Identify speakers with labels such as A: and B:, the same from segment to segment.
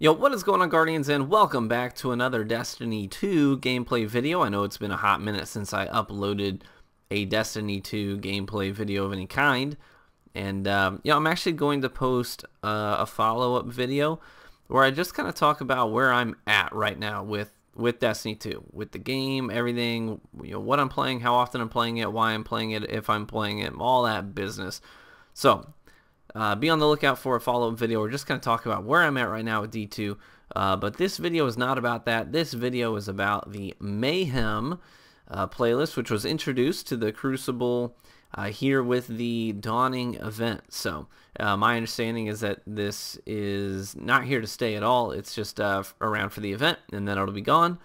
A: Yo, what is going on, Guardians, and welcome back to another Destiny 2 gameplay video. I know it's been a hot minute since I uploaded a Destiny 2 gameplay video of any kind, and I'm actually going to post a follow-up video where I just kind of talk about where I'm at right now with Destiny 2, with the game, everything, what I'm playing, how often I'm playing it, why I'm playing it, if I'm playing it, all that business. So be on the lookout for a follow-up video. We're just going to talk about where I'm at right now with D2. But this video is not about that. This video is about the Mayhem playlist, which was introduced to the Crucible here with the Dawning event. So my understanding is that this is not here to stay at all. It's just around for the event, and then it'll be gone.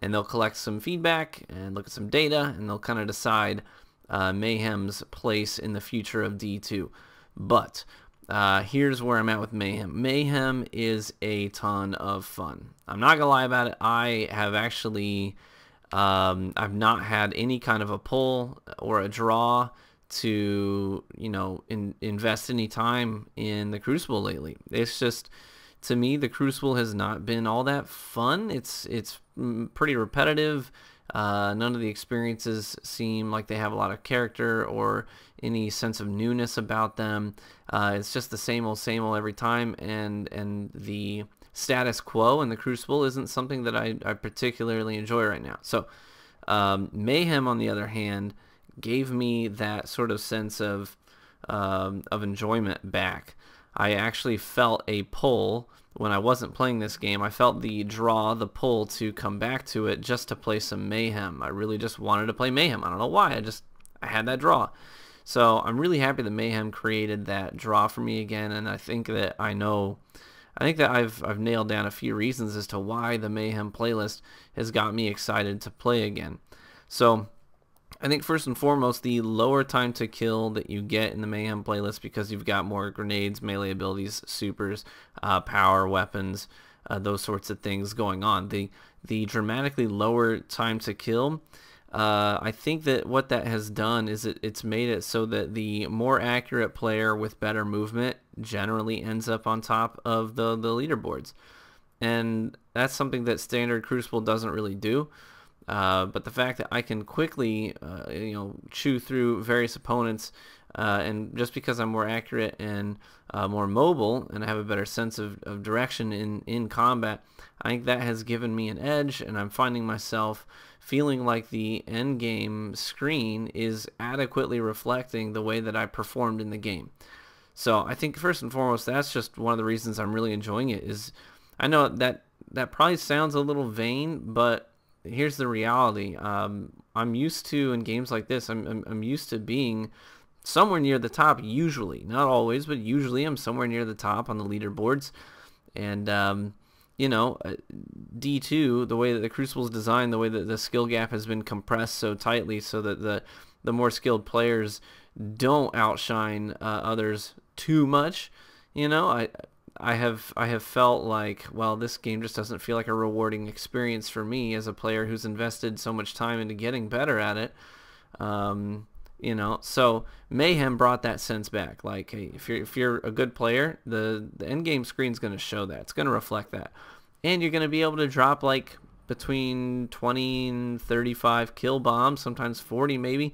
A: And they'll collect some feedback and look at some data, and they'll kind of decide Mayhem's place in the future of D2. But here's where I'm at with Mayhem. Mayhem is a ton of fun. I'm not gonna lie about it. I have actually I've not had any kind of a pull or a draw to invest any time in the Crucible lately. It's just, to me, the Crucible has not been all that fun. It's pretty repetitive. None of the experiences seem like they have a lot of character or any sense of newness about them. It's just the same old every time, and the status quo in the Crucible isn't something that I particularly enjoy right now. So Mayhem, on the other hand, gave me that sort of sense of enjoyment back. I actually felt a pull when I wasn't playing this game. I felt the draw, the pull to come back to it just to play some Mayhem. I really just wanted to play Mayhem. I don't know why. I had that draw. So I'm really happy that Mayhem created that draw for me again, and I think that I've nailed down a few reasons as to why the Mayhem playlist has got me excited to play again. So I think first and foremost, the lower time to kill that you get in the Mayhem playlist, because you've got more grenades, melee abilities, supers, power, weapons, those sorts of things going on. The dramatically lower time to kill, I think that what that has done is it's made it so that the more accurate player with better movement generally ends up on top of the leaderboards. And that's something that standard Crucible doesn't really do. But the fact that I can quickly, chew through various opponents, and just because I'm more accurate and more mobile, and I have a better sense of direction in combat, I think that has given me an edge, and I'm finding myself feeling like the end game screen is adequately reflecting the way that I performed in the game. So I think first and foremost, that's just one of the reasons I'm really enjoying it. Is I know that probably sounds a little vain, but here's the reality. I'm used to, in games like this, I'm used to being somewhere near the top, usually. Not always, but usually I'm somewhere near the top on the leaderboards. And D2, the way that the Crucible is designed, the way that the skill gap has been compressed so tightly so that the more skilled players don't outshine others too much, I have felt like, well, this game just doesn't feel like a rewarding experience for me as a player who's invested so much time into getting better at it. So Mayhem brought that sense back. Like, hey, if you're a good player, the end game screen's going to show that. It's going to reflect that, and you're going to be able to drop like between 20 and 35 kill bombs, sometimes 40 maybe.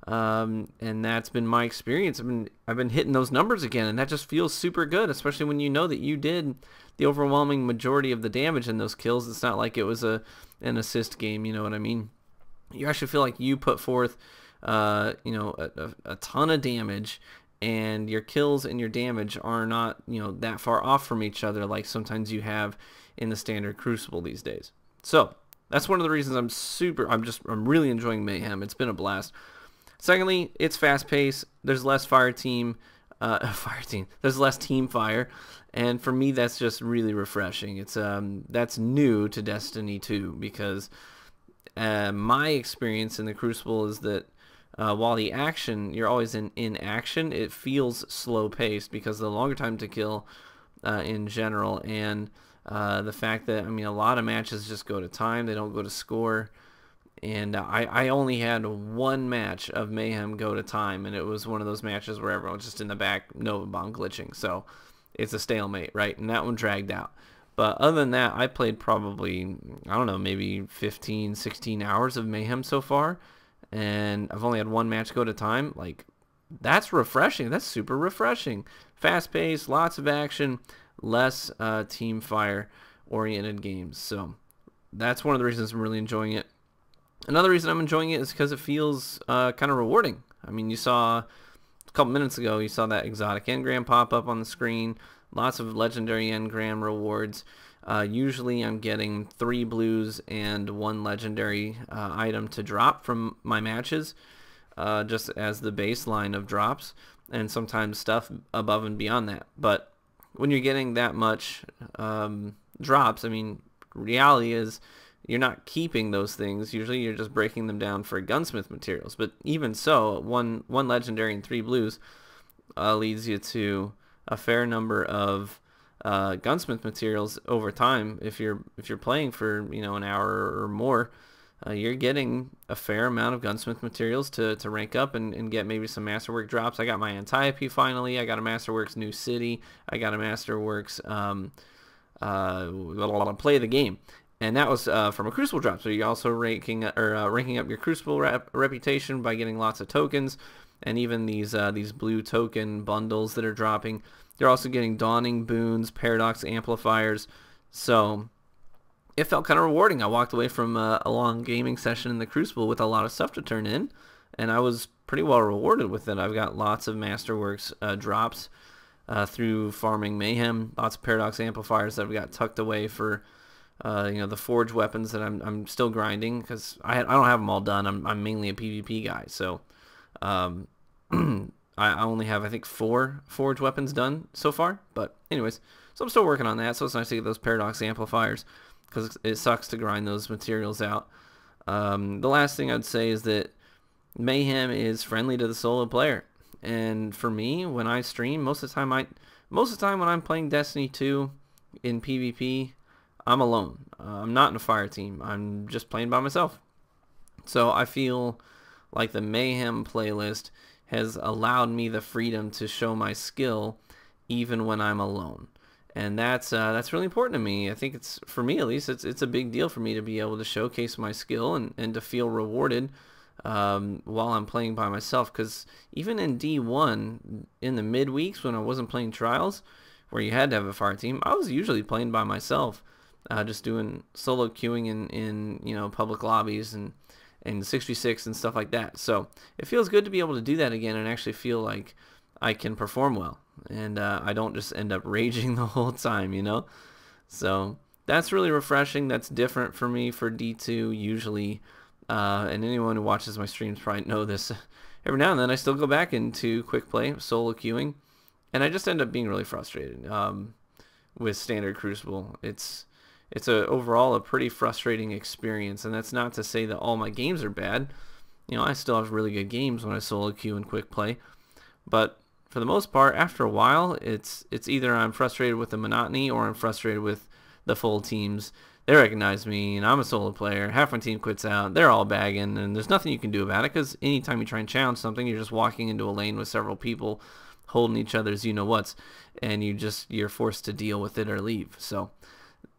A: And that's been my experience. I've been hitting those numbers again, and that just feels super good, especially when you know that you did the overwhelming majority of the damage in those kills. It's not like it was an assist game, you know what I mean? You actually feel like you put forth a ton of damage, and your kills and your damage are not that far off from each other like sometimes you have in the standard Crucible these days. So that's one of the reasons I'm really enjoying Mayhem. It's been a blast. Secondly, it's fast-paced. There's less There's less team fire, and for me, that's just really refreshing. It's that's new to Destiny 2, because my experience in the Crucible is that while the action, you're always in action, it feels slow-paced because of the longer time to kill in general, and the fact that a lot of matches just go to time; they don't go to score. And I only had one match of Mayhem go to time, and it was one of those matches where everyone was just in the back Nova Bomb glitching. So it's a stalemate, right? And that one dragged out. But other than that, I played probably, I don't know, maybe 15, 16 hours of Mayhem so far. And I've only had one match go at a time. Like, that's refreshing. That's super refreshing. Fast paced, lots of action, less team fire oriented games. So that's one of the reasons I'm really enjoying it. Another reason I'm enjoying it is because it feels kind of rewarding. I mean, you saw a couple minutes ago, you saw that exotic engram pop up on the screen. Lots of legendary engram rewards. Usually I'm getting 3 blues and 1 legendary item to drop from my matches, just as the baseline of drops, and sometimes stuff above and beyond that. But when you're getting that much drops, I mean, reality is you're not keeping those things. Usually you're just breaking them down for gunsmith materials. But even so, one legendary and 3 blues leads you to a fair number of gunsmith materials over time. If you're playing for, you know, an hour or more, you're getting a fair amount of gunsmith materials to rank up and get maybe some Masterwork drops. I got my Antiope finally. I got a Masterworks New City. I got a Masterworks Play the Game. And that was from a Crucible drop. So you're also ranking up your Crucible reputation by getting lots of tokens. And even these blue token bundles that are dropping, they're also getting Dawning Boons, Paradox Amplifiers. So it felt kind of rewarding. I walked away from a long gaming session in the Crucible with a lot of stuff to turn in, and I was pretty well rewarded with it. I've got lots of Masterworks drops through farming Mayhem, lots of Paradox Amplifiers that I've got tucked away for you know, the Forge weapons that I'm still grinding, because I don't have them all done. I'm mainly a PvP guy, so I only have, I think, 4 Forge weapons done so far. But anyways, so I'm still working on that. So it's nice to get those Paradox Amplifiers, because it sucks to grind those materials out. The last thing I'd say is that Mayhem is friendly to the solo player. And for me, when I stream, most of the time when I'm playing Destiny 2 in PvP, I'm alone. I'm not in a fire team. I'm just playing by myself. So I feel like the Mayhem playlist has allowed me the freedom to show my skill even when I'm alone. And that's really important to me. I think it's, for me at least, it's a big deal for me to be able to showcase my skill and to feel rewarded while I'm playing by myself. Because even in D1, in the midweeks when I wasn't playing trials, where you had to have a fire team, I was usually playing by myself, just doing solo queuing in you know, public lobbies and 66 and stuff like that. So it feels good to be able to do that again and actually feel like I can perform well, and I don't just end up raging the whole time, you know. So that's really refreshing. That's different for me for D2 usually, and anyone who watches my streams probably know this. Every now and then I still go back into quick play solo queuing, and I just end up being really frustrated with standard Crucible. It's overall a pretty frustrating experience, and that's not to say that all my games are bad. You know, I still have really good games when I solo queue and quick play, but for the most part, after a while, it's either I'm frustrated with the monotony or I'm frustrated with the full teams. They recognize me, and I'm a solo player. Half my team quits out. They're all bagging, and there's nothing you can do about it, because anytime you try and challenge something, you're just walking into a lane with several people holding each other's you-know-whats, and you're forced to deal with it or leave. So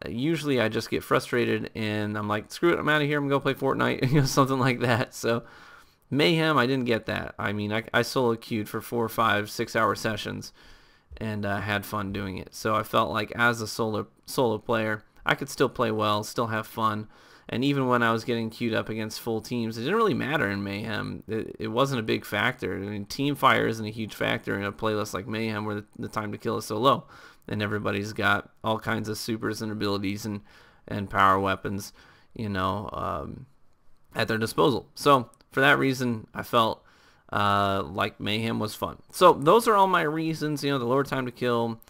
A: usually I just get frustrated and I'm like, screw it, I'm out of here, I'm going to go play Fortnite, you know, something like that. So Mayhem, I didn't get that. I mean, I solo queued for 4, 5, 6 hour sessions and had fun doing it. So I felt like as a solo player, I could still play well, still have fun. And even when I was getting queued up against full teams, it didn't really matter in Mayhem. It wasn't a big factor. I mean, team fire isn't a huge factor in a playlist like Mayhem, where the time to kill is so low, and everybody's got all kinds of supers and abilities and power weapons, you know, at their disposal. So for that reason, I felt like Mayhem was fun. So those are all my reasons. You know, the lower time to kill,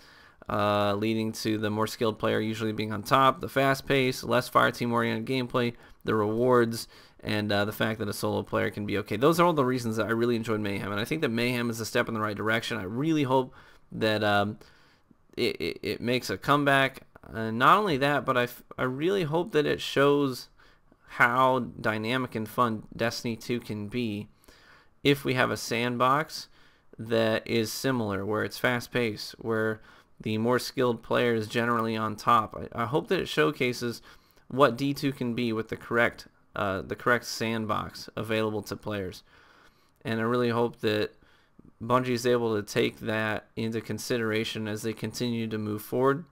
A: leading to the more skilled player usually being on top, the fast pace, less fire team oriented gameplay, the rewards, and the fact that a solo player can be okay. Those are all the reasons that I really enjoyed Mayhem, and I think that Mayhem is a step in the right direction. I really hope that it makes a comeback. Not only that, but I really hope that it shows how dynamic and fun Destiny 2 can be if we have a sandbox that is similar, where it's fast paced, where the more skilled players generally on top. I hope that it showcases what D2 can be with the correct sandbox available to players. And I really hope that Bungie is able to take that into consideration as they continue to move forward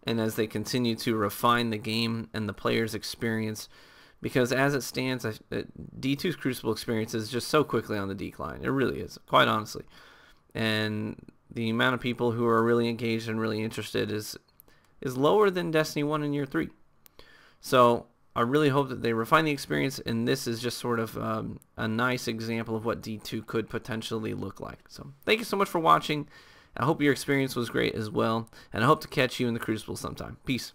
A: and as they continue to refine the game and the player's experience. Because as it stands, D2's Crucible experience is just so quickly on the decline. It really is, quite honestly. And the amount of people who are really engaged and really interested is lower than Destiny 1 in year 3. So I really hope that they refine the experience, and this is just sort of a nice example of what D2 could potentially look like. So thank you so much for watching. I hope your experience was great as well, and I hope to catch you in the Crucible sometime. Peace.